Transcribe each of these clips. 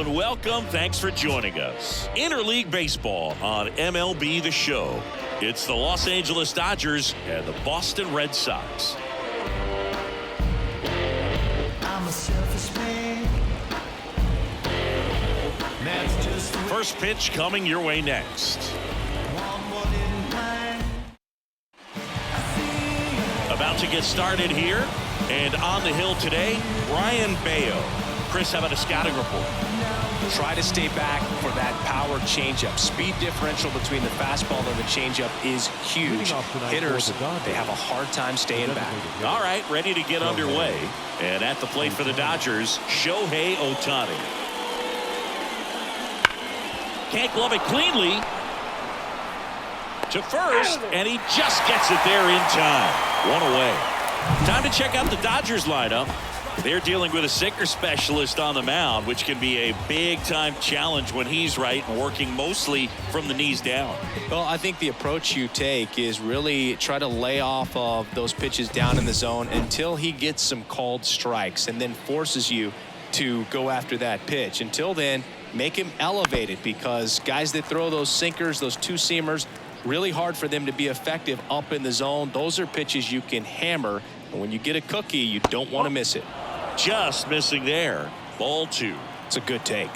and welcome. Thanks for joining us. Interleague Baseball on MLB The Show. It's the Los Angeles Dodgers and the Boston Red Sox. I'm a selfish man. That's just First pitch coming your way next. About to get started here, and on the hill today, Brian Bayo. Chris, how about a scouting report? Try to stay back for that power changeup. Speed differential between the fastball and the changeup is huge. Hitters, they have a hard time staying back. All right, ready to get underway. And at the plate for the Dodgers, Shohei Ohtani. Can't glove it cleanly. To first, and he just gets it there in time. One away. Time to check out the Dodgers lineup. They're dealing with a sinker specialist on the mound, which can be a big-time challenge when he's right and working mostly from the knees down. Well, I think the approach you take is really try to lay off of those pitches down in the zone until he gets some called strikes and then forces you to go after that pitch. Until then, make him elevated, because guys that throw those sinkers, those two-seamers, really hard for them to be effective up in the zone. Those are pitches you can hammer, and when you get a cookie, you don't want to miss it. Just missing there. Ball two. It's a good take.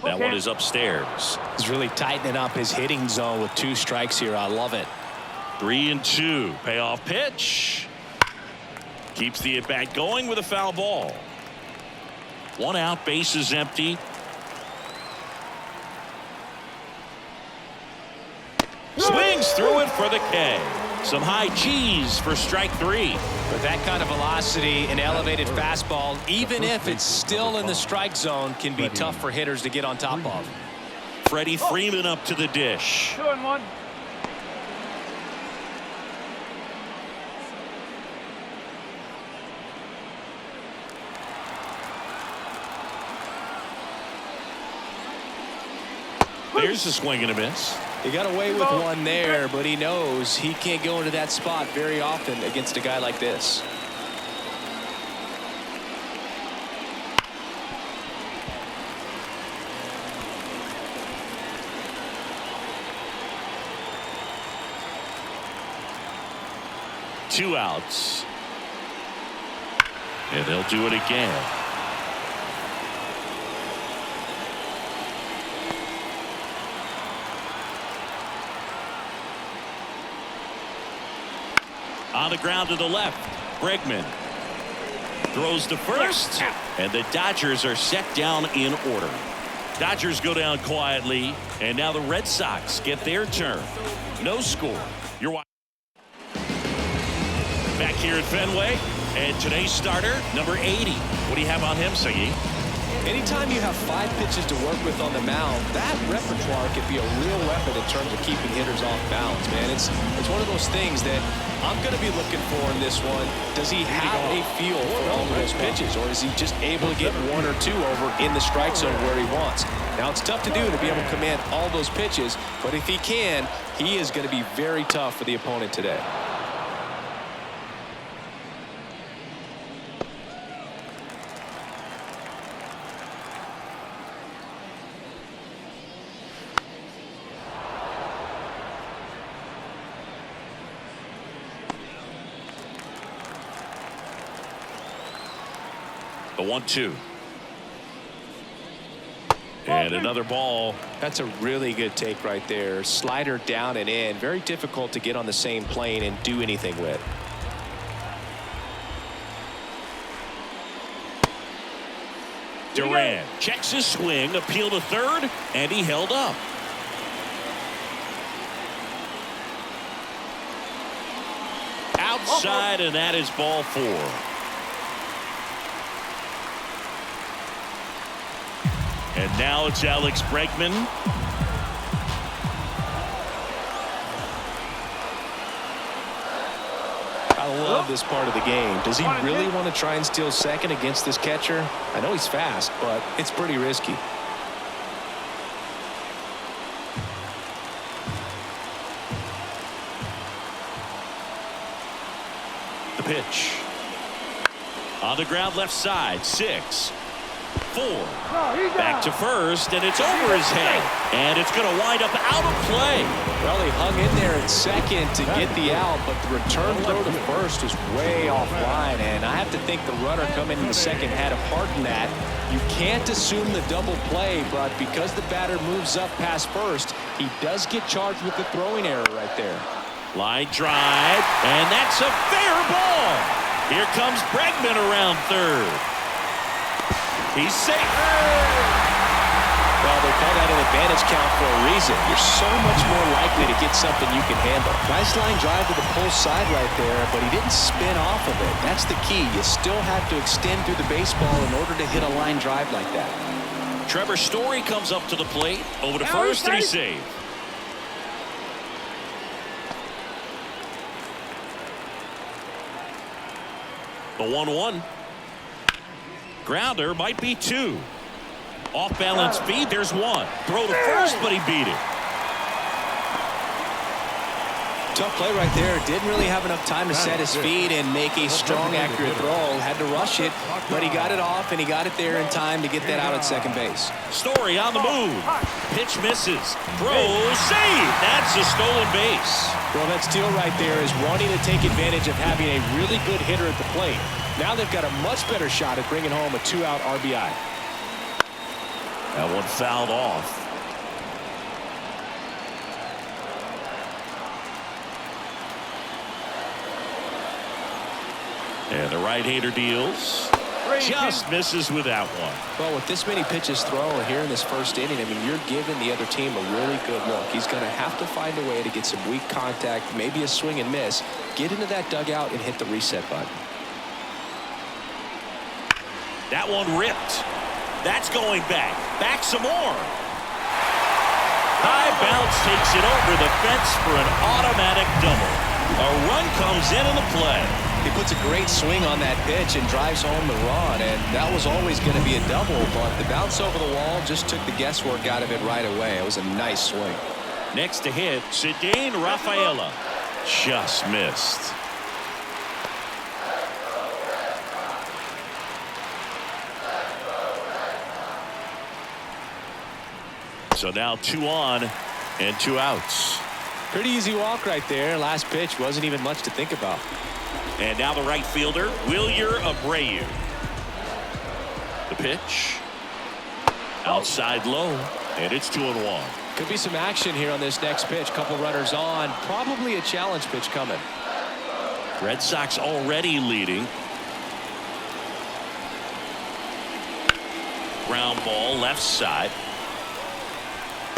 That one is upstairs. He's really tightening up his hitting zone with 2 strikes here. I love it. 3-2. Payoff pitch. Keeps the at-bat going with a foul ball. 1 out, bases empty. Swings through it for the K. Some high cheese for strike 3. With that kind of velocity, an elevated fastball, even if it's still in the strike zone, can be tough for hitters to get on top of. Freddie Freeman up to the dish. 2-1. There's a swing and a miss. He got away with one there, but he knows he can't go into that spot very often against a guy like this. Two outs. And they'll do it again. On the ground to the left, Bregman throws to first, and the Dodgers are set down in order. Dodgers go down quietly, and now the Red Sox get their turn. No score. You're watching back here at Fenway, and today's starter, number 80. What do you have on him, Siggy? Anytime you have 5 pitches to work with on the mound, that repertoire can be a real weapon in terms of keeping hitters off balance, man. It's one of those things that I'm going to be looking for in this one. Does he have a feel for all of those pitches, or is he just able to get 1 or 2 over in the strike zone where he wants? Now, it's tough to do to be able to command all those pitches, but if he can, he is going to be very tough for the opponent today. The 1-2. And another ball. That's a really good take right there. Slider down and in. Very difficult to get on the same plane and do anything with. Duran checks his swing, appeal to third, and he held up. Outside, and that is ball 4. And now it's Alex Bregman. I love this part of the game. Does he really want to try and steal second against this catcher? I know he's fast, but it's pretty risky. The pitch. On the ground left side. 6, 4. Back to first, and it's over his head. And it's going to wind up out of play. Well, he hung in there in second to get the out, but the return throw to first was way offline. And I have to think the runner coming in the second had a part in that. You can't assume the double play, but because the batter moves up past first, he does get charged with the throwing error right there. Line drive, and that's a fair ball. Here comes Bregman around third. He's safe. Well, they call that an advantage count for a reason. You're so much more likely to get something you can handle. Nice line drive to the pull side right there, but he didn't spin off of it. That's the key. You still have to extend through the baseball in order to hit a line drive like that. Trevor Story comes up to the plate. Over to first, and he's saved. The 1-1. Grounder might be 2. Off balance feed. There's 1. Throw to first, but he beat it. Tough play right there. Didn't really have enough time to set his feet and make a strong, accurate throw. Had to rush it, but he got it off, and he got it there in time to get that out at second base. Story on the move. Pitch misses. Throw, save. That's a stolen base. Well, that steal right there is wanting to take advantage of having a really good hitter at the plate. Now they've got a much better shot at bringing home a 2-out RBI. That one fouled off. And the right-hander deals. Just misses with that one. Well, with this many pitches thrown here in this first inning, I mean, you're giving the other team a really good look. He's going to have to find a way to get some weak contact, maybe a swing and miss, get into that dugout and hit the reset button. That one ripped. That's going back. Back some more. High bounce takes it over the fence for an automatic double. A run comes in the play. He puts a great swing on that pitch and drives home the run, and that was always going to be a double, but the bounce over the wall just took the guesswork out of it right away. It was a nice swing. Next to hit, Cedane Rafaela. Just missed. So now 2 on and 2 outs. Pretty easy walk right there. Last pitch wasn't even much to think about. And now the right fielder, Wilyer Abreu. The pitch. Outside low, and it's 2-1. Could be some action here on this next pitch. Couple runners on. Probably a challenge pitch coming. Red Sox already leading. Ground ball left side.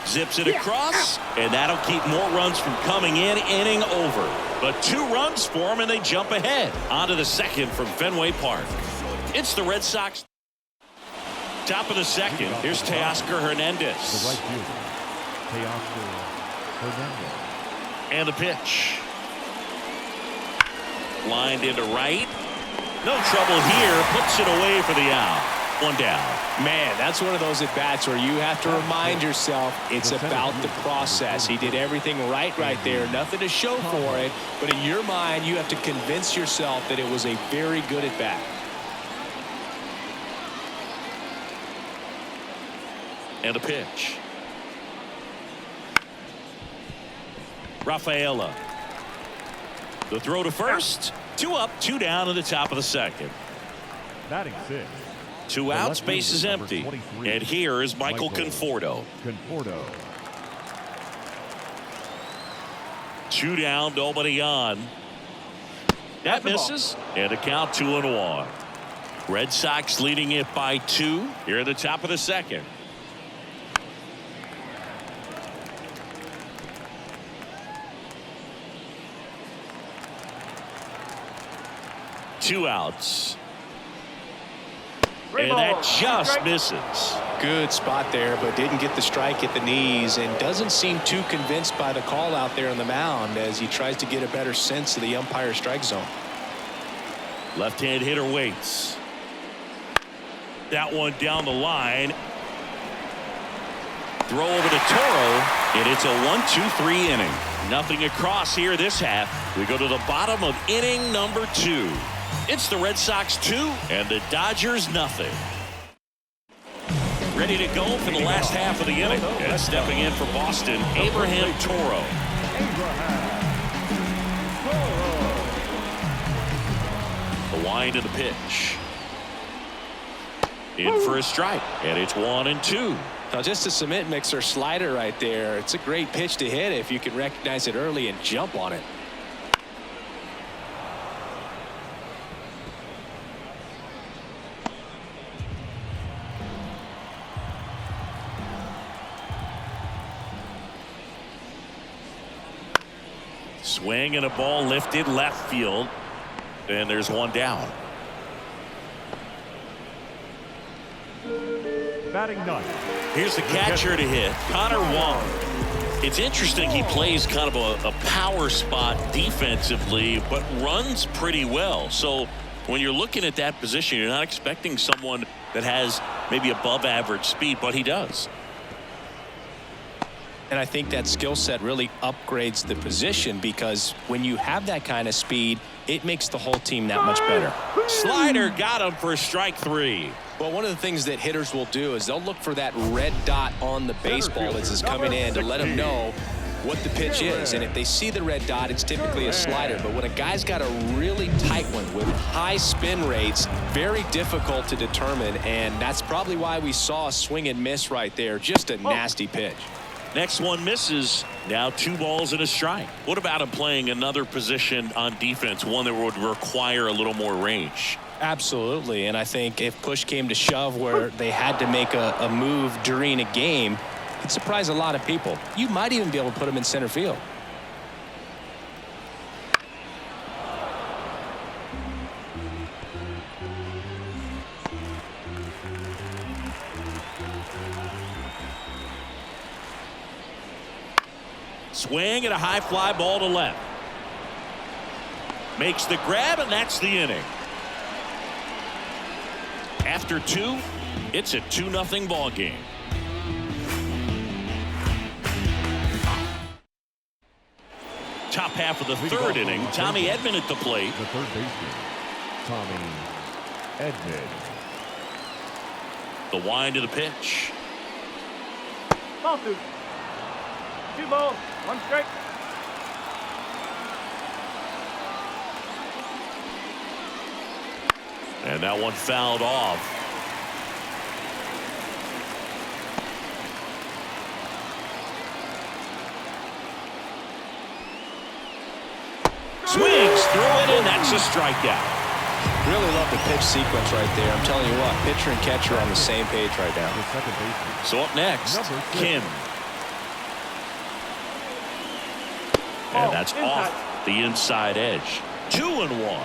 Zips it across, and that'll keep more runs from coming in. Inning over. But 2 runs for them, and they jump ahead. On to the second from Fenway Park. It's the Red Sox. Top of the second. Here's Teoscar Hernandez. The right fielder, Teoscar Hernandez. And the pitch. Lined into right. No trouble here. Puts it away for the out. 1 down. Man, that's one of those at-bats where you have to remind yourself it's about the process. He did everything right there. Nothing to show for it. But in your mind, you have to convince yourself that it was a very good at-bat. And the pitch. Rafaela. The throw to first. 2 up, 2 down in the top of the second. Batting 6. 2 outs, base is empty. And here is Michael Conforto. 2 down, nobody on. That misses. And a count 2-1. Red Sox leading it by 2 here at the top of the second. Two outs. And that just misses. Good spot there, but didn't get the strike at the knees and doesn't seem too convinced by the call out there on the mound as he tries to get a better sense of the umpire strike zone. Left-hand hitter waits. That one down the line. Throw over to Toro, and it's a 1-2-3 inning. Nothing across here this half. We go to the bottom of inning number 2. It's the Red Sox 2 and the Dodgers nothing. Ready to go for the last half of the inning. And stepping in for Boston, Abraham Toro. The wind of the pitch. In for a strike, and it's 1-2. Now just a cement mixer slider right there. It's a great pitch to hit if you can recognize it early and jump on it. Swing and a ball lifted left field, and there's one down. Batting ninth. Here's the catcher to hit, Connor Wong. It's interesting, he plays kind of a power spot defensively, but runs pretty well. So when you're looking at that position, you're not expecting someone that has maybe above average speed, but he does. And I think that skill set really upgrades the position, because when you have that kind of speed, it makes the whole team that much better. Slider got him for strike 3. Well, one of the things that hitters will do is they'll look for that red dot on the baseball as it's coming in to let them know what the pitch is. And if they see the red dot, it's typically a slider. But when a guy's got a really tight one with high spin rates, very difficult to determine. And that's probably why we saw a swing and miss right there. Just a nasty pitch. Next one misses. Now 2 balls and a strike. What about him playing another position on defense, one that would require a little more range? Absolutely. And I think if push came to shove where they had to make a move during a game, it'd surprise a lot of people. You might even be able to put him in center field. Swing and a high fly ball to left. Makes the grab, and that's the inning. After 2, it's a 2-0 ball game. Top half of the third inning. Tommy Edman at the plate. The third baseman, Tommy Edman. The wind of the pitch. Ball 2. 2 balls, 1 strike. And that one fouled off. Swings through it, and that's a strikeout. Really love the pitch sequence right there. I'm telling you what, pitcher and catcher are on the same page right now. The second baseman, So up next, Number 6. Kim. And that's off the inside edge. 2-1.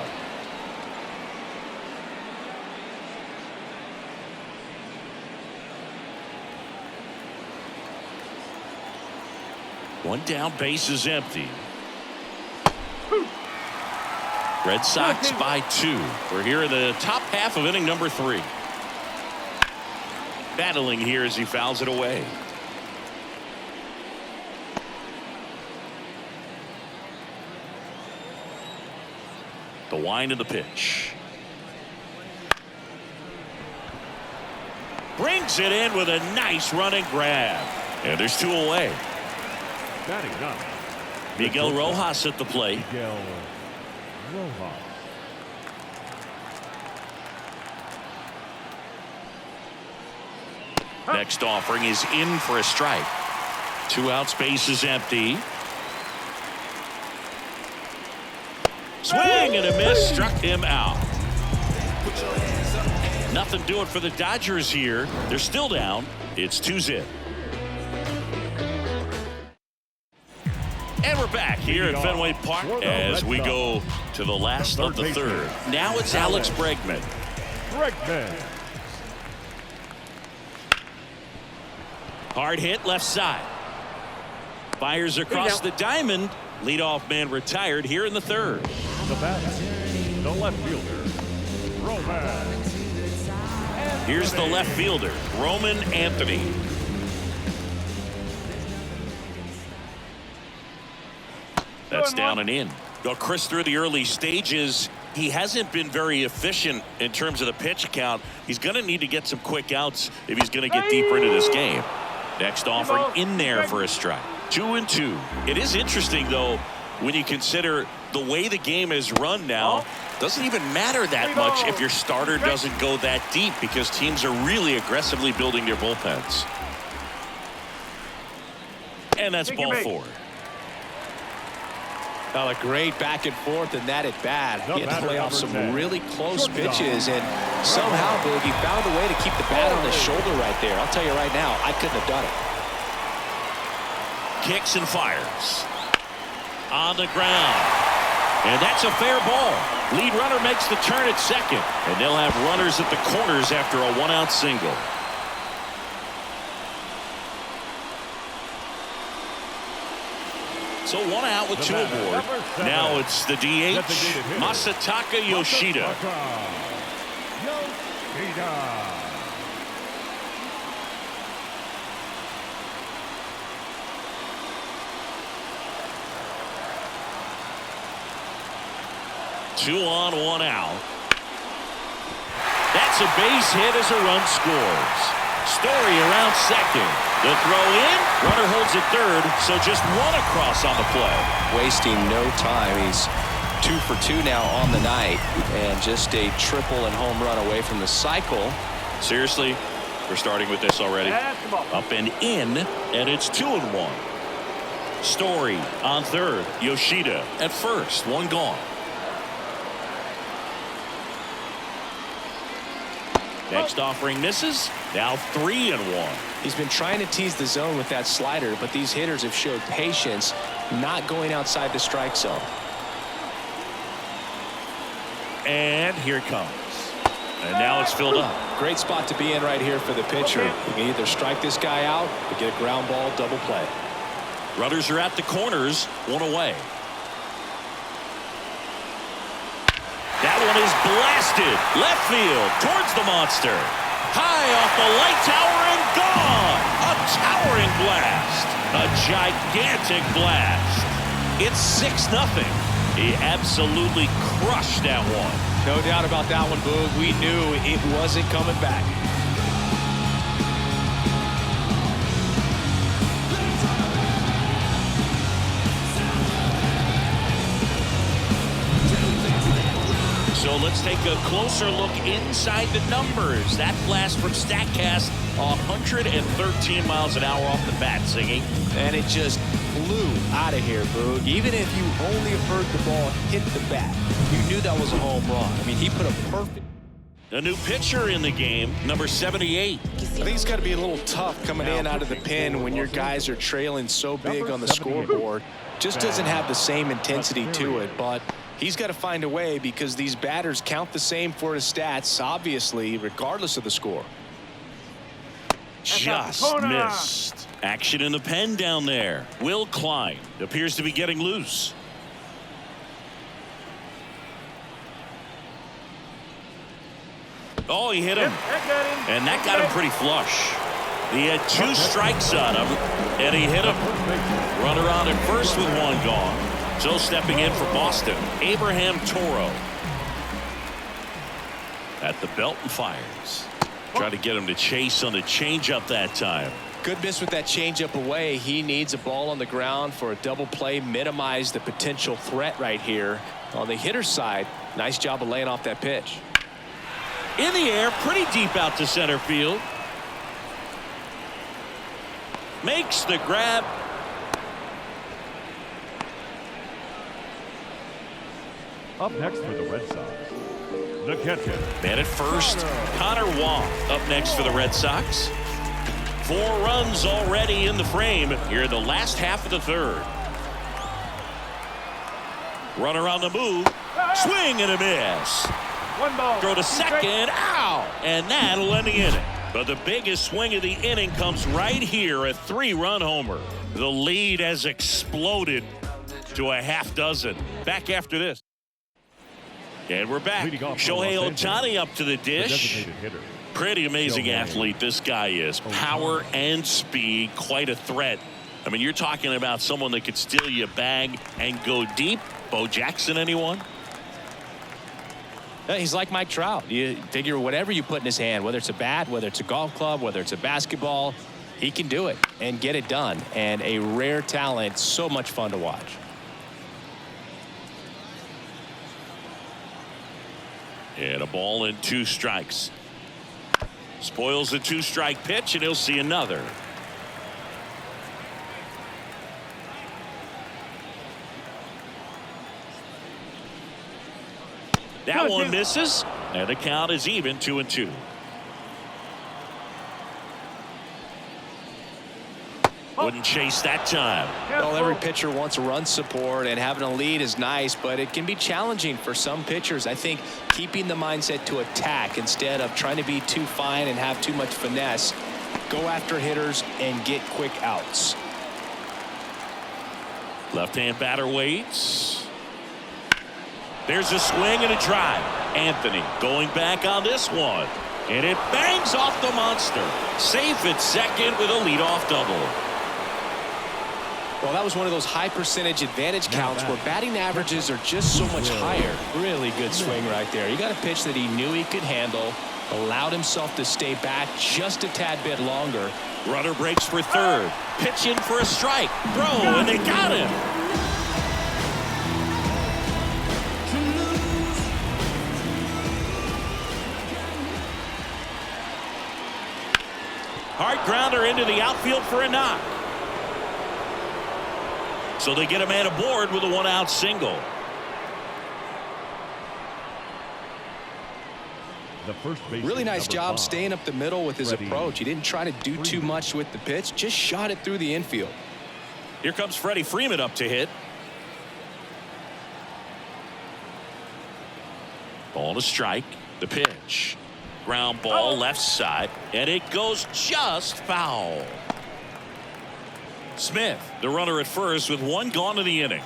One down, base is empty. Red Sox by 2. We're here in the top half of inning number 3. Battling here as he fouls it away. The wind of the pitch. Brings it in with a nice running grab. And there's 2 away. Batting ninth, Miguel Rojas at the plate. Miguel Rojas. Next offering is in for a strike. 2 outs, base is empty. Swing and a miss, struck him out. Nothing doing for the Dodgers here. They're still down. It's 2-0. And we're back here at Fenway Park as we go to the last of the third. Now it's Alex Bregman. Bregman. Hard hit left side. Fires across the diamond. Leadoff man retired here in the third. The batter, the left fielder, Roman. Here's the left fielder, Roman Anthony. That's down and in. Well, Chris, through the early stages, He hasn't been very efficient in terms of the pitch count. He's going to need to get some quick outs if he's going to get deeper into this game. Next offering in there for a strike. 2-2. It is interesting, though, when you consider the way the game is run now. Doesn't even matter that much if your starter doesn't go that deep, because teams are really aggressively building their bullpens. And that's ball 4. Well, a great back and forth, and that at bat. He had to play off some really close pitches, and somehow, Boog, he found a way to keep the bat on his shoulder right there. I'll tell you right now, I couldn't have done it. Kicks and fires. On the ground. And that's a fair ball. Lead runner makes the turn at second, and they'll have runners at the corners after a 1-out single. So 1 out with 2 aboard. Now it's the DH, Masataka Yoshida. Two on, 1 out. That's a base hit as a run scores. Story around second. The throw in. Runner holds at third, so just 1 across on the play. Wasting no time. He's 2 for 2 now on the night, and just a triple and home run away from the cycle. Seriously, we're starting with this already. Up and in, and it's 2-1. Story on third. Yoshida at first. 1 gone. Next offering misses. Now 3-1. He's been trying to tease the zone with that slider, but these hitters have showed patience, not going outside the strike zone. And here it comes. And now it's filled up. Great spot to be in right here for the pitcher. You can either strike this guy out or get a ground ball double play. Runners are at the corners. 1 away. That one is blasted left field towards the monster. High off the light tower and gone. A towering blast. A gigantic blast. It's 6-0. He absolutely crushed that one. No doubt about that one, Boog. We knew it wasn't coming back. So let's take a closer look inside the numbers. That blast from StatCast, 113 miles an hour off the bat, singing. And it just flew out of here, Boog. Even if you only heard the ball hit the bat, you knew that was a home run. I mean, he put a perfect... A new pitcher in the game, number 78. I think it's got to be a little tough coming in out of the pen when your guys are trailing so big on the scoreboard. Just doesn't have the same intensity to it, but he's got to find a way, because these batters count the same for his stats, obviously, regardless of the score. Just missed. Action in the pen down there. Will Klein appears to be getting loose. Oh, he hit him. And that got him pretty flush. He had 2 strikes on him, and he hit him. Runner on at first with 1 gone. So stepping in for Boston, Abraham Toro. At the belt and fires. Try to get him to chase on the changeup that time. Good miss with that changeup away. He needs a ball on the ground for a double play, minimize the potential threat right here. On the hitter's side, nice job of laying off that pitch. In the air, pretty deep out to center field. Makes the grab. Up next for the Red Sox, the catcher. Man at first, Connor Wong up next for the Red Sox. 4 runs already in the frame here in the last half of the third. Runner on the move. Swing and a miss. 1 ball. Throw to second. Ow! And that'll end the inning. But the biggest swing of the inning comes right here, a 3-run homer. The lead has exploded to a half dozen. Back after this. And we're back. Shohei Ohtani up to the dish. Pretty amazing athlete this guy is. Power and speed, quite a threat. I mean, you're talking about someone that could steal you a bag and go deep. Bo Jackson, anyone? He's like Mike Trout. You figure whatever you put in his hand, whether it's a bat, whether it's a golf club, whether it's a basketball, he can do it and get it done. And a rare talent, so much fun to watch. And a ball and 2 strikes. Spoils a 2-strike pitch, and he'll see another. That one misses, and the count is even 2-2. Wouldn't chase that time. Well, every pitcher wants run support, and having a lead is nice, but it can be challenging for some pitchers. I think keeping the mindset to attack instead of trying to be too fine and have too much finesse. Go after hitters and get quick outs. Left-hand batter waits. There's a swing and a drive. Anthony going back on this one. And it bangs off the monster. Safe at second with a leadoff double. Well, that was one of those high percentage advantage counts where batting averages are just so much higher. Really good swing right there. He got a pitch that he knew he could handle, allowed himself to stay back just a tad bit longer. Runner breaks for third. Pitch in for a strike. Throw, and they got him. Hard grounder into the outfield for a knock. So they get a man aboard with a 1-out single. The first baseman, Really nice number job 5. staying up the middle with his Ready. approach. He didn't try to do too much with the pitch, just shot it through the infield. Here comes Freddie Freeman up to hit. Ball to strike. The pitch. Ground ball left side, and it goes just foul. Smith, the runner at first, with 1 gone in the inning.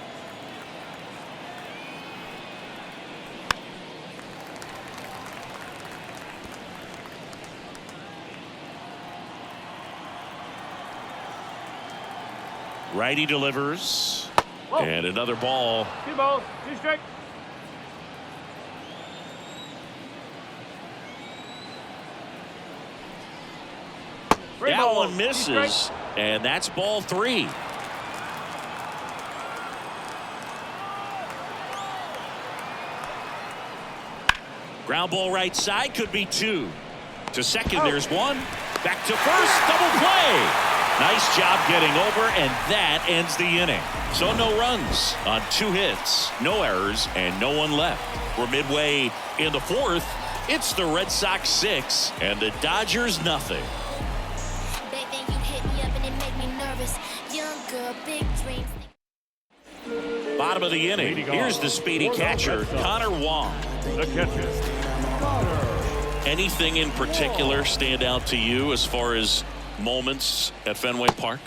Righty delivers. And another ball. 2 balls, 2 strikes. That one misses, and that's ball 3. Ground ball right side, could be 2. To second, there's 1. Back to first, double play. Nice job getting over, and that ends the inning. So no runs on 2 hits, no errors, and no one left. We're midway in the 4th. It's the Red Sox 6 and the Dodgers nothing. Bottom of the inning. Here's the speedy catcher, Connor Wong. The catcher, Connor. Anything in particular stand out to you as far as moments at Fenway Park?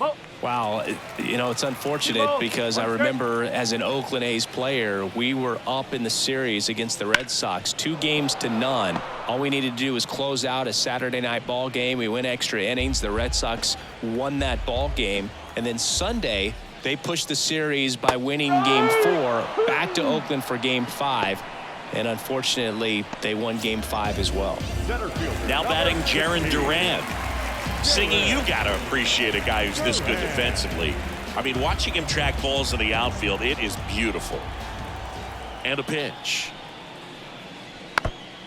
Wow, you know, it's unfortunate because I remember as an Oakland A's player, we were up in the series against the Red Sox 2-0. All we needed to do was close out a Saturday night ball game. We went extra innings. The Red Sox won that ball game. And then Sunday, they pushed the series by winning Game 4 back to Oakland for Game 5. And unfortunately, they won Game 5 as well. Now batting Jarren Duran. Singy, you got to appreciate a guy who's this good defensively. I mean, watching him track balls in the outfield, it is beautiful. And a pitch.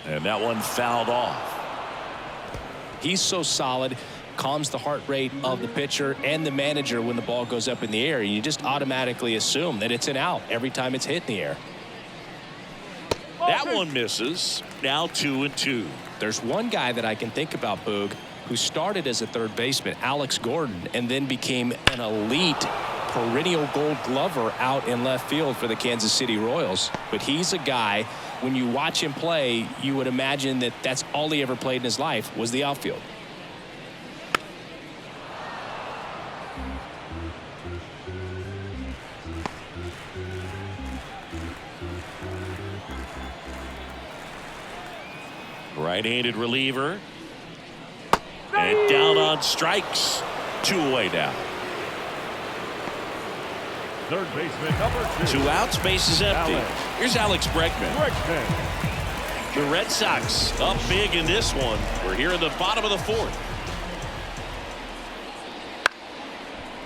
And that one fouled off. He's so solid, calms the heart rate of the pitcher and the manager when the ball goes up in the air. You just automatically assume that it's an out every time it's hit in the air. That one misses. Now 2-2. There's one guy that I can think about, Boog, who started as a third baseman, Alex Gordon, and then became an elite perennial Gold Glover out in left field for the Kansas City Royals. But he's a guy, when you watch him play, you would imagine that that's all he ever played in his life was the outfield. Right-handed reliever. And down on strikes. 2 away now. Third baseman, number 2. 2 outs, base is empty. Alex. Here's Alex Bregman. The Red Sox up big in this one. We're here in the bottom of the fourth.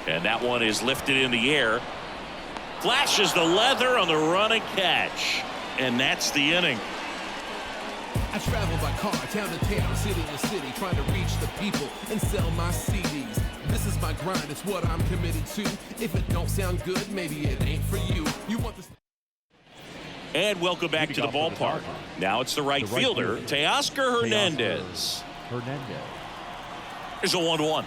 And that one is lifted in the air. Flashes the leather on the run and catch. And that's the inning. I travel by car, town to town, city to city, trying to reach the people and sell my CDs. This is my grind, it's what I'm committed to. If it don't sound good, maybe it ain't for you. You want this? And welcome back to the ballpark. Now it's the right fielder, Teoscar Hernandez. Here's a 1-1.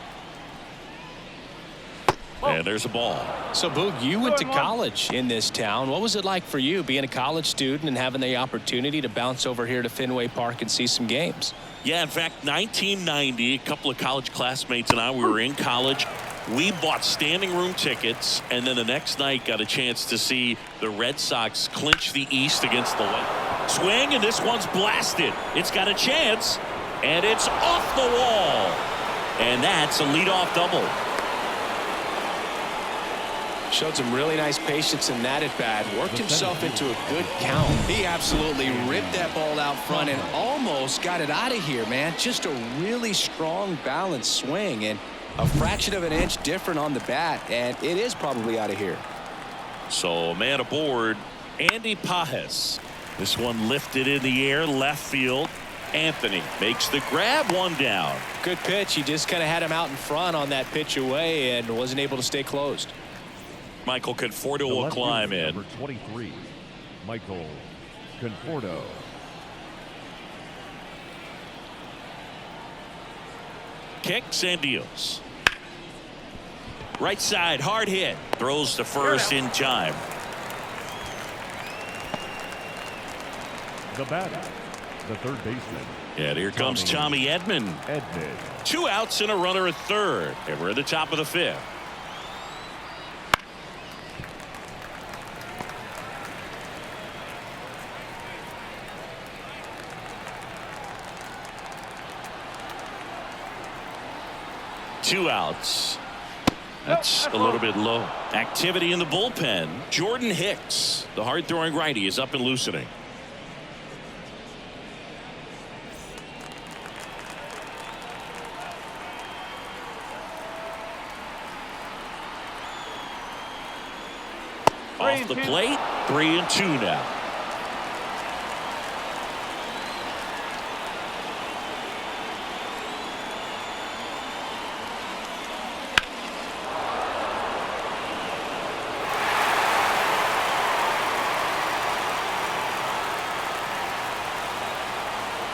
And there's a ball. So, Boog, you went to college in this town. What was it like for you being a college student and having the opportunity to bounce over here to Fenway Park and see some games? Yeah, in fact, 1990, a couple of college classmates and I, we were in college. We bought standing room tickets, and then the next night got a chance to see the Red Sox clinch the East against the West. Swing, and this one's blasted. It's got a chance, and it's off the wall. And that's a leadoff double. Showed some really nice patience in that at bat. Worked himself into a good count. He absolutely ripped that ball out front and almost got it out of here, man. Just a really strong, balanced swing and a fraction of an inch different on the bat, and it is probably out of here. So a man aboard, Andy Pajes. This one lifted in the air, left field. Anthony makes the grab, one down. Good pitch. He just kind of had him out in front on that pitch away and wasn't able to stay closed. Michael Conforto will climb in. Number 23, Michael Conforto. Kicks and deals. Right side, hard hit. Throws to first in time. The batter, the third baseman. And here comes Tommy Edman. 2 outs and a runner at third. And we're at the top of the fifth. Two outs. That's a little bit low. Activity in the bullpen. Jordan Hicks, the hard-throwing righty, is up and loosening. Off the plate, 3-2 now.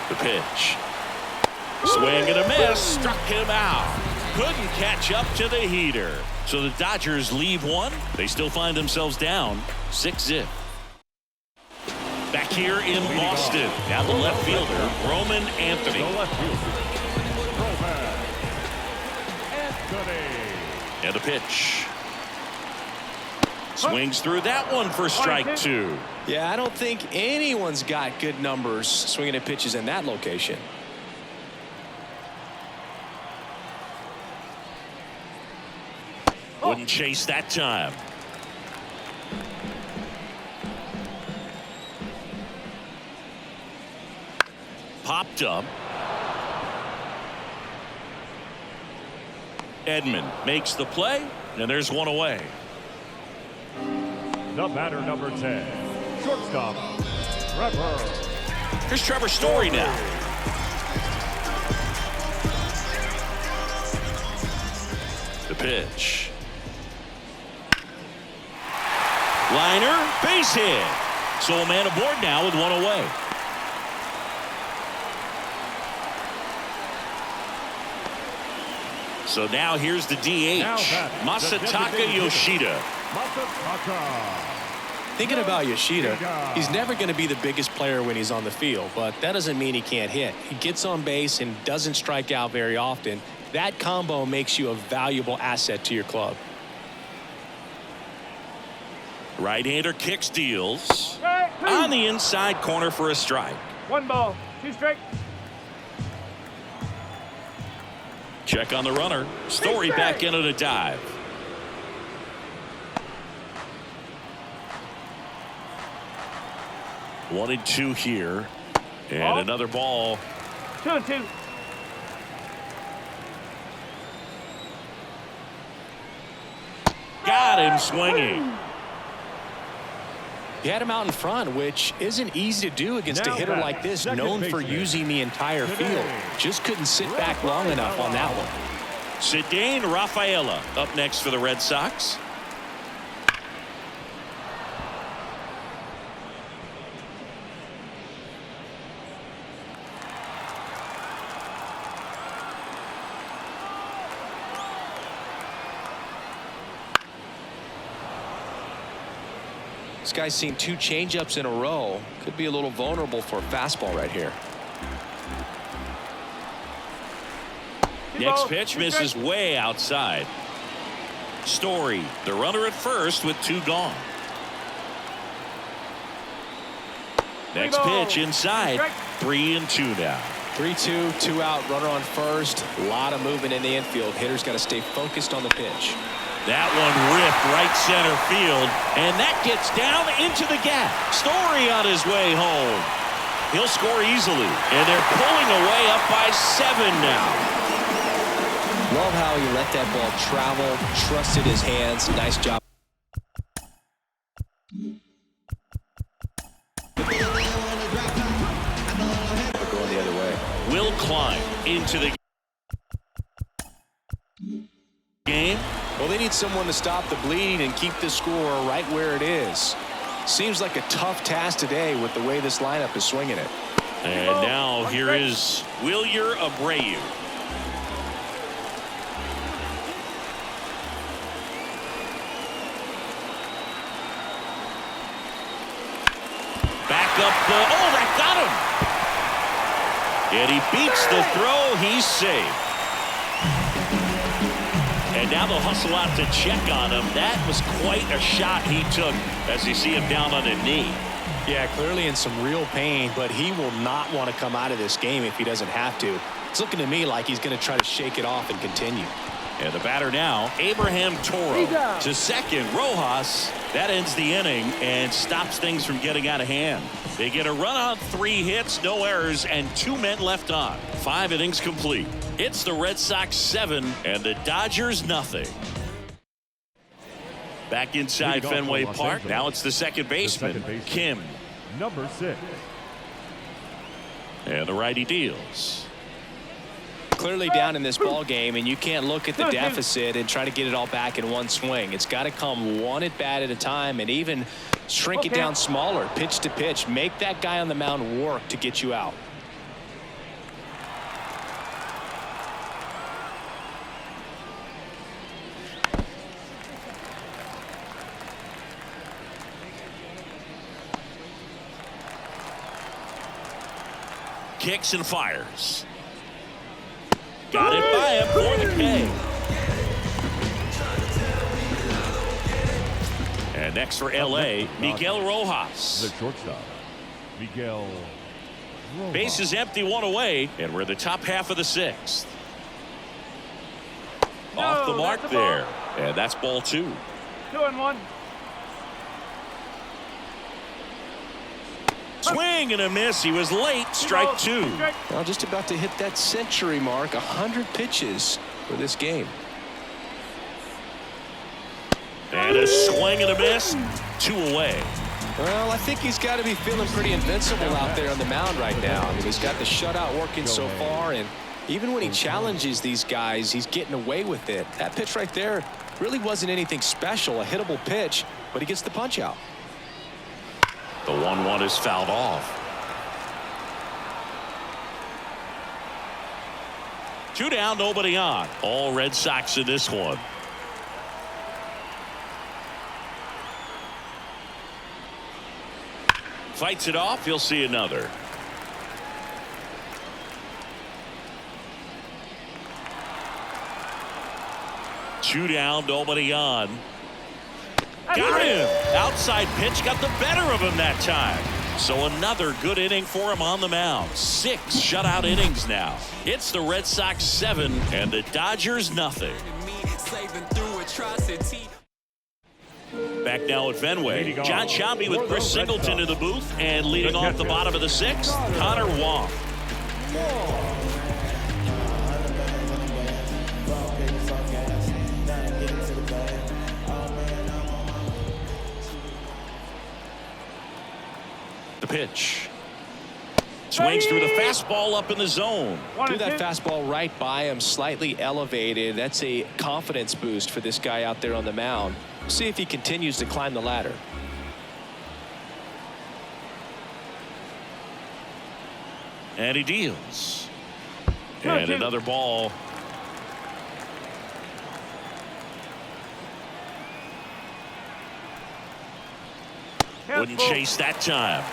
The pitch. Swing and a miss. Struck him out. Couldn't catch up to the heater. So the Dodgers leave one. They still find themselves down 6-0. Back here in Boston. Now the left fielder, Roman Anthony. And the pitch. Swings through that one for strike 2. Yeah, I don't think anyone's got good numbers swinging at pitches in that location. Wouldn't chase that time. Popped up. Edman makes the play, and there's one away. The batter, number 10, shortstop, Trevor. Here's Trevor Story now. The pitch. Liner, base hit. So a man aboard now with one away. So now here's the DH, Masataka Yoshida. Thinking about Yoshida, he's never going to be the biggest player when he's on the field, but that doesn't mean he can't hit. He gets on base and doesn't strike out very often. That combo makes you a valuable asset to your club. Right-hander kicks, deals. On the inside corner for a strike. 1 ball, 2 strikes. Check on the runner. Story back in at a dive. One and two here. And Ball. another ball. 2-2. Got him swinging. He had him out in front, which isn't easy to do against Now a hitter back, like this, second known for baseman. using the entire field. Just couldn't sit back long enough on that one. Cedane Rafaela up next for the Red Sox. This guy's seen 2 changeups in a row. Could be a little vulnerable for a fastball right here. Next pitch misses way outside. Story, the runner at first with 2 gone. Next pitch inside. 3-2 now. 3-2, 2 out, runner on first. A lot of movement in the infield. Hitter's got to stay focused on the pitch. That one ripped right center field, and that gets down into the gap. Story on his way home. He'll score easily, and they're pulling away up by 7 now. Love how he let that ball travel, trusted his hands. Nice job. Going the other way. Will climb into the game. Well, they need someone to stop the bleeding and keep the score right where it is. Seems like a tough task today with the way this lineup is swinging it. And now here is Wilyer Abreu. Back up the, oh, that got him. And he beats the throw. He's safe. And now they'll hustle out to check on him. That was quite a shot he took as you see him down on a knee. Yeah, clearly in some real pain, but he will not want to come out of this game if he doesn't have to. It's looking to me like he's going to try to shake it off and continue. And the batter now, Abraham Toro. To second, Rojas. That ends the inning and stops things from getting out of hand. They get a run on 3 hits, no errors, and 2 men left on. 5 innings complete. It's the Red Sox 7 and the Dodgers nothing. Back inside Fenway Park. Now it's the second baseman, Kim. Number 6. And the righty deals. Clearly down in this ball game, and you can't look at the deficit and try to get it all back in one swing. It's got to come one at bat at a time, and even shrink it down smaller, pitch to pitch. Make that guy on the mound work to get you out. Kicks and fires. Got it by him for the K. And next for LA, Miguel Rojas. The shortstop, Miguel Rojas. Base is empty, 1 away, and we're in the top half of the 6th. Off the mark there, and that's ball 2. 2-1. Swing and a miss. He was late. Strike 2. Well, just about to hit that century mark. 100 pitches for this game. And a swing and a miss. 2 away. Well, I think he's got to be feeling pretty invincible out there on the mound right now. I mean, he's got the shutout working so far, and even when he challenges these guys, he's getting away with it. That pitch right there really wasn't anything special, a hittable pitch, but he gets the punch out. The 1-1 is fouled off. 2 down, nobody on. All Red Sox in this one. Fights it off. You'll see another. Two down, nobody on. Got him. Outside pitch got the better of him that time. So another good inning for him on the mound. 6 shutout innings now. It's the Red Sox 7 and the Dodgers nothing. Back now at Fenway. John Sciambi with Chris Singleton in the booth, and leading off the bottom of the sixth, Connor Wong. The pitch. Swings through the fastball up in the zone. Threw that fastball right by him, slightly elevated. That's a confidence boost for this guy out there on the mound. See if he continues to climb the ladder. And he deals. And another ball. Wouldn't chase that time.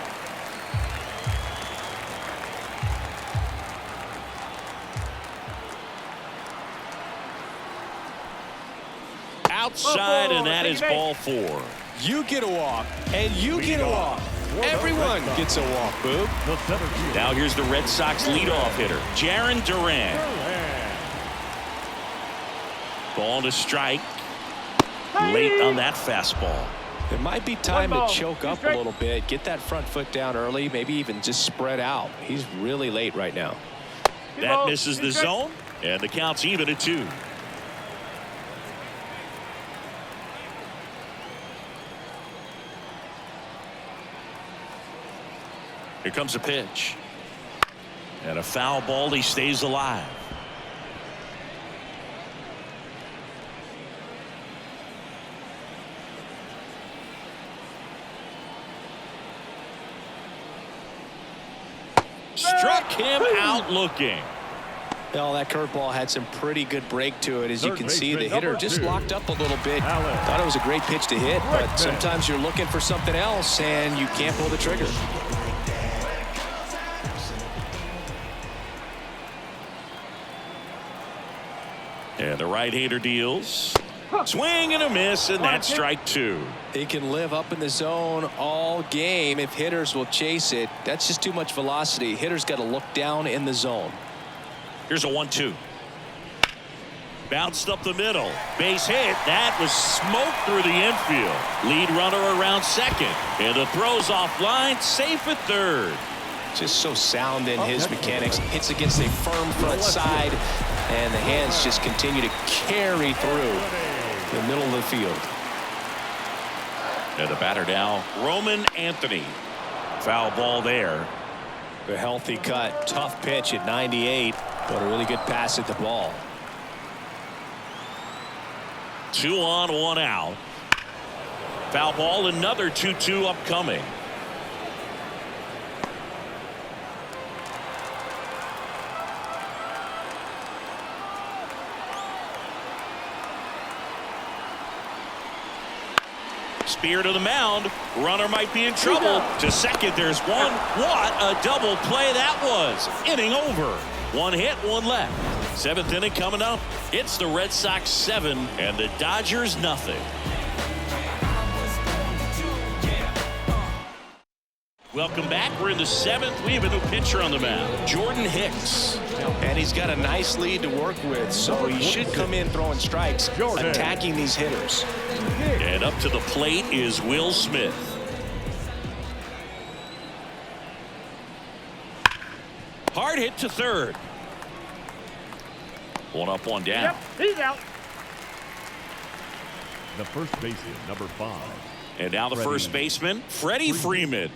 Outside, and that is ball 4. You get a walk, and you get a walk. Everyone gets a walk, Boog. Now here's the Red Sox leadoff hitter, Jarren Duran. Ball to strike. Late on that fastball. It might be time to choke up a little bit, get that front foot down early, maybe even just spread out. He's really late right now. That misses the zone, and the count's even at 2. Here comes a pitch. And a foul ball. He stays alive. Struck him out looking. Well, that curveball had some pretty good break to it. As you can see, the hitter just locked up a little bit. Thought it was a great pitch to hit, but sometimes you're looking for something else and you can't pull the trigger. And the right-hander deals. Swing and a miss, and that's strike 2. He can live up in the zone all game if hitters will chase it. That's just too much velocity. Hitters got to look down in the zone. Here's a 1-2. Bounced up the middle. Base hit. That was smoked through the infield. Lead runner around second. And the throw's offline. Safe at third. Just so sound in his mechanics. Hits against a firm front side. And the hands just continue to carry through the middle of the field. And the batter now, Roman Anthony. Foul ball there. A healthy cut. Tough pitch at 98. But a really good pass at the ball. 2 on, 1 out. Foul ball, another 2-2 upcoming. Spear to the mound. Runner might be in trouble. To second, there's one. What a double play that was. Inning over. 1 hit, 1 left. 7th inning coming up. It's the Red Sox 7 and the Dodgers nothing. Welcome back. We're in the 7th. We have a new pitcher on the mound, Jordan Hicks. And he's got a nice lead to work with, so he should come in throwing strikes, attacking these hitters. And up to the plate is Will Smith. Hard hit to third. 1 up, 1 down. Yep, he's out. The first baseman, number 5. And now the first baseman, Freddie Freeman.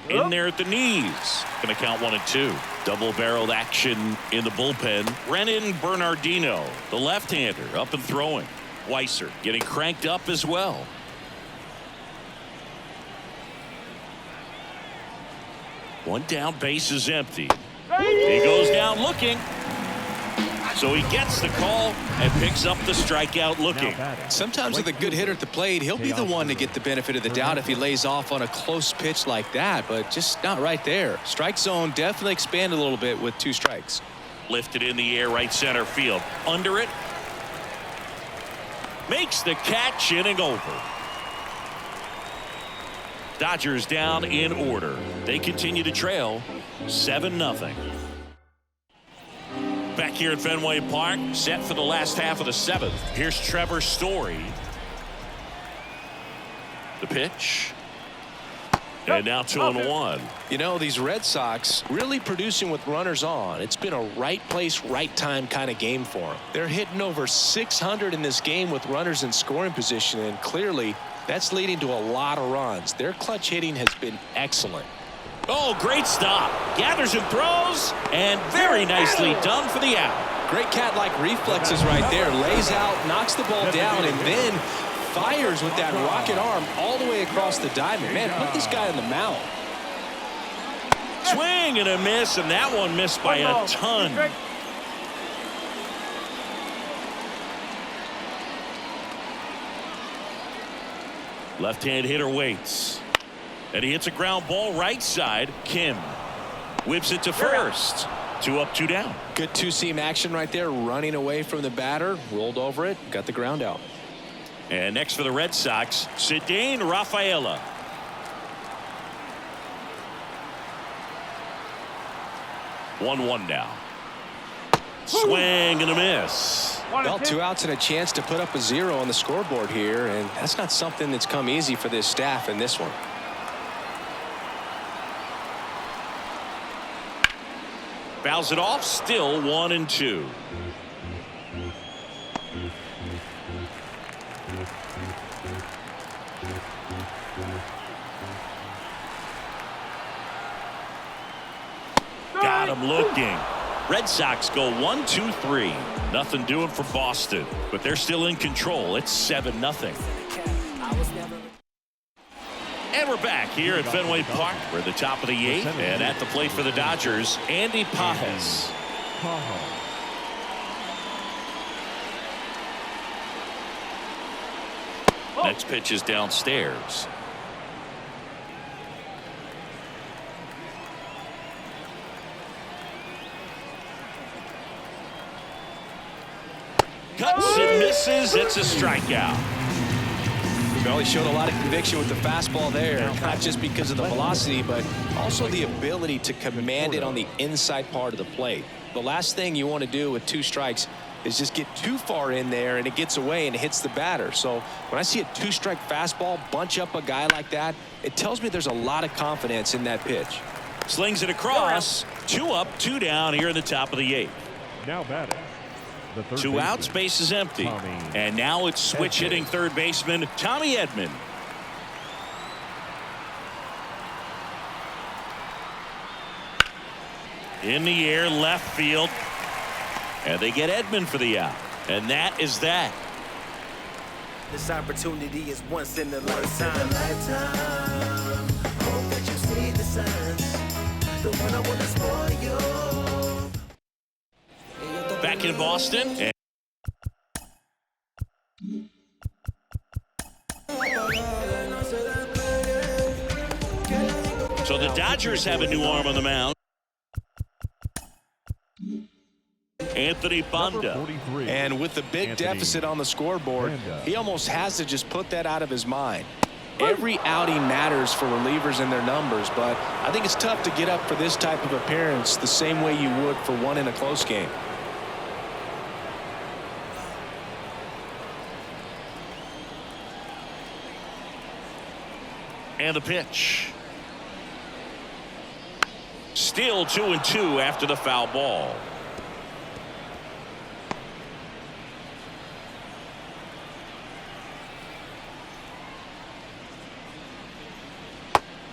In there at the knees. Going to count 1 and 2. Double-barreled action in the bullpen. Brennan Bernardino, the left-hander, up and throwing. Weiser getting cranked up as well. One down, base is empty. He goes down looking. So he gets the call and picks up the strikeout looking. Sometimes with a good hitter at the plate, he'll be the one to get the benefit of the doubt if he lays off on a close pitch like that, but just not right there. Strike zone definitely expanded a little bit with 2 strikes. Lifted in the air, right center field. Under it. Makes the catch, inning over. Dodgers down in order. They continue to trail 7-0. Back here at Fenway Park, set for the last half of the 7th. Here's Trevor Story. The pitch. And now 2-1. You know, these Red Sox really producing with runners on. It's been a right place, right time kind of game for them. They're hitting over 600 in this game with runners in scoring position, and clearly that's leading to a lot of runs. Their clutch hitting has been excellent. Oh, great stop. Gathers and throws, and very nicely done for the out. Great cat-like reflexes right there. Lays out, knocks the ball down, and then fires with that rocket arm all the way across the diamond. Man, put this guy in the mound. Swing and a miss, and that one missed by a ton. Left-hand hitter waits. And he hits a ground ball right side. Kim whips it to first. 2 up, 2 down. Good two-seam action right there, running away from the batter. Rolled over it, got the ground out. And next for the Red Sox, Cedane Rafaela. One now. Swing and a miss. Well, 2 outs and a chance to put up a 0 on the scoreboard here, and that's not something that's come easy for this staff in this one. Fouls it off, still 1-2. Got him looking. Red Sox go 1-2-3. Nothing doing for Boston, but they're still in control. It's 7-0. And we're back here at Fenway Park. We're at the top of the 8th, and at the plate for the Dodgers, Andy Pajes. Next pitch is downstairs. Cuts and misses. It's a strikeout. Well, he showed a lot of conviction with the fastball there, not just because of the velocity, but also the ability to command it on the inside part of the plate. The last thing you want to do with 2 strikes is just get too far in there and it gets away and it hits the batter. So when I see a 2-strike fastball bunch up a guy like that, it tells me there's a lot of confidence in that pitch. Slings it across. 2 up, 2 down here in the top of the 8th. Now batting. 2 outs, base is empty. And now it's switch hitting third baseman Tommy Edman. In the air, left field. And they get Edman for the out. And that is that. This opportunity is once in a lifetime. Hope that you see the signs. The one I want to spoil you. Back in Boston. So the Dodgers have a new arm on the mound. Anthony Banda. And with the big deficit on the scoreboard, he almost has to just put that out of his mind. Every outing matters for relievers and their numbers, but I think it's tough to get up for this type of appearance the same way you would for one in a close game. And the pitch. Still 2-2 after the foul ball.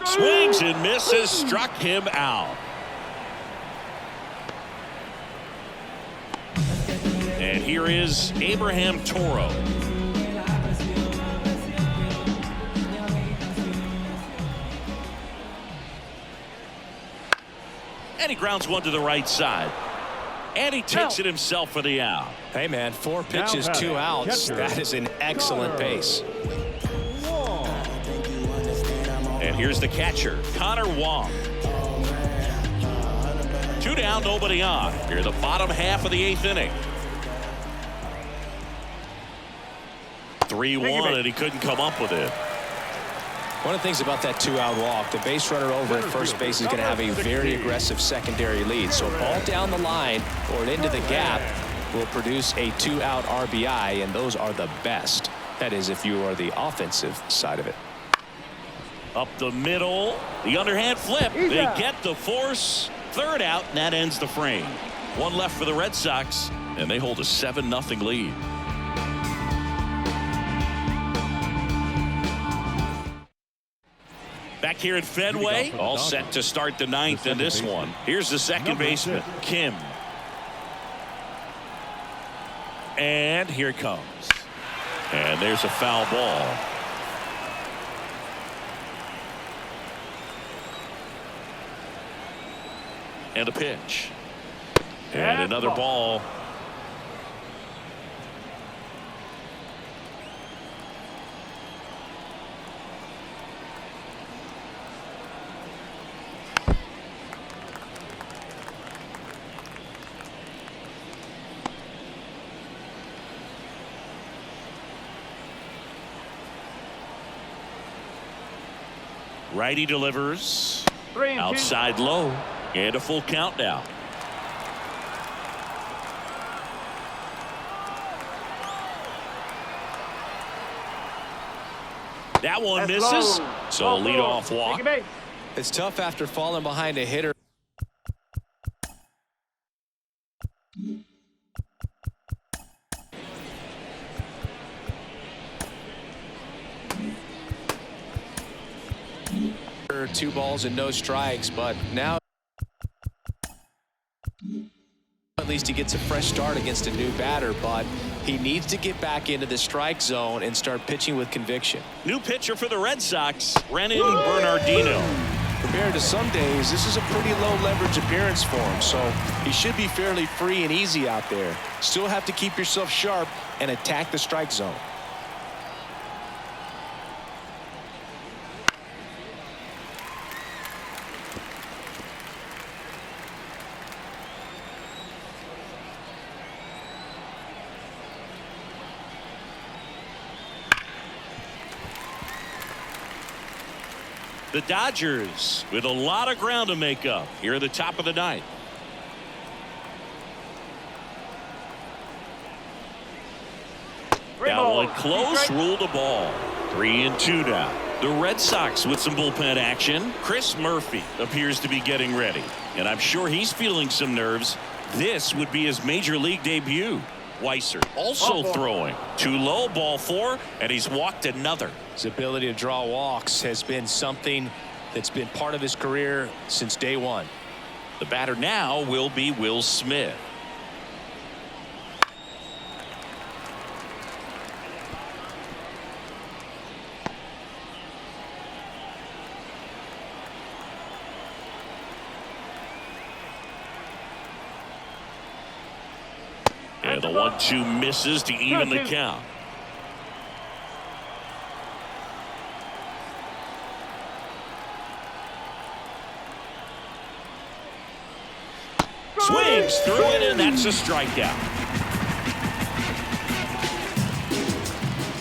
Swings and misses, struck him out. And here is Abraham Toro. And he grounds one to the right side. And he takes it himself for the out. Hey, man, 4 pitches, 2 outs. That is an excellent pace. And here's the catcher, Connor Wong. 2 down, nobody on. Here, the bottom half of the 8th inning. 3-1, and he couldn't come up with it. One of the things about that 2-out walk, the base runner over at first base is going to have a very aggressive secondary lead. So a ball down the line or into the gap will produce a 2-out RBI, and those are the best. That is, if you are the offensive side of it. Up the middle, the underhand flip. They get the force. Third out, and that ends the frame. One left for the Red Sox, and they hold a 7-0 lead. Back here at Fenway, all set to start the ninth in this one. Here's the second baseman, Kim. And here it comes. And there's a foul ball. And a pitch. And another ball. Righty delivers. 3-2. Outside low. And a full count now. That one misses. So lead off walk. It's tough after falling behind a hitter. Two balls and no strikes, but now at least he gets a fresh start against a new batter, but he needs to get back into the strike zone and start pitching with conviction. New pitcher for the Red Sox, Brennan Bernardino. Compared to some days, this is a pretty low leverage appearance for him, so he should be fairly free and easy out there. Still have to keep yourself sharp and attack the strike zone. The Dodgers with a lot of ground to make up here at the top of the ninth. That one close, ruled a ball. 3-2 now. The Red Sox with some bullpen action. Chris Murphy appears to be getting ready, and I'm sure he's feeling some nerves. This would be his major league debut. Weiser also throwing. Too low, ball 4, and he's walked another. His ability to draw walks has been something that's been part of his career since day one. The batter now will be Will Smith. And the 1-2 misses to even the count. Swings through it, and that's a strikeout.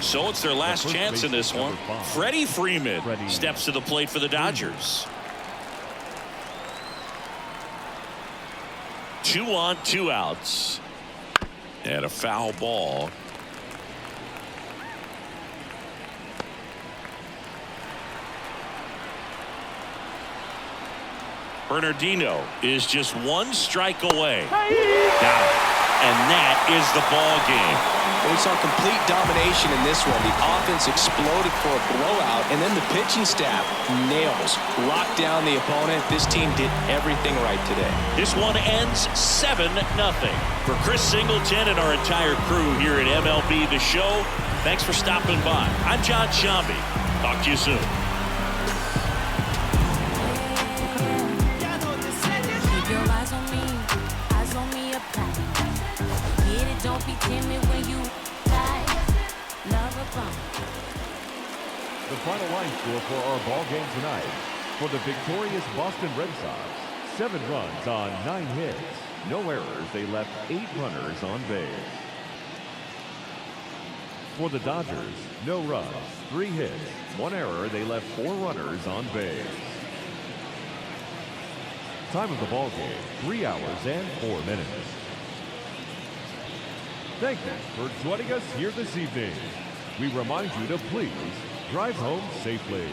So it's their last chance in this one. Freddie Freeman steps to the plate for the Dodgers. 2 on, 2 outs. And a foul ball. Bernardino is just 1 strike away. Got it. And that is the ball game. We saw complete domination in this one. The offense exploded for a blowout, and then the pitching staff nails, locked down the opponent. This team did everything right today. This one ends 7-0. For Chris Singleton and our entire crew here at MLB The Show, thanks for stopping by. I'm John Shambi. Talk to you soon. The final line score for our ball game tonight. For the victorious Boston Red Sox, 7 runs on 9 hits. No errors. They left 8 runners on base. For the Dodgers, no runs, 3 hits, 1 error. They left 4 runners on base. Time of the ball game, 3 hours and 4 minutes. Thank you for joining us here this evening. We remind you to please drive home safely.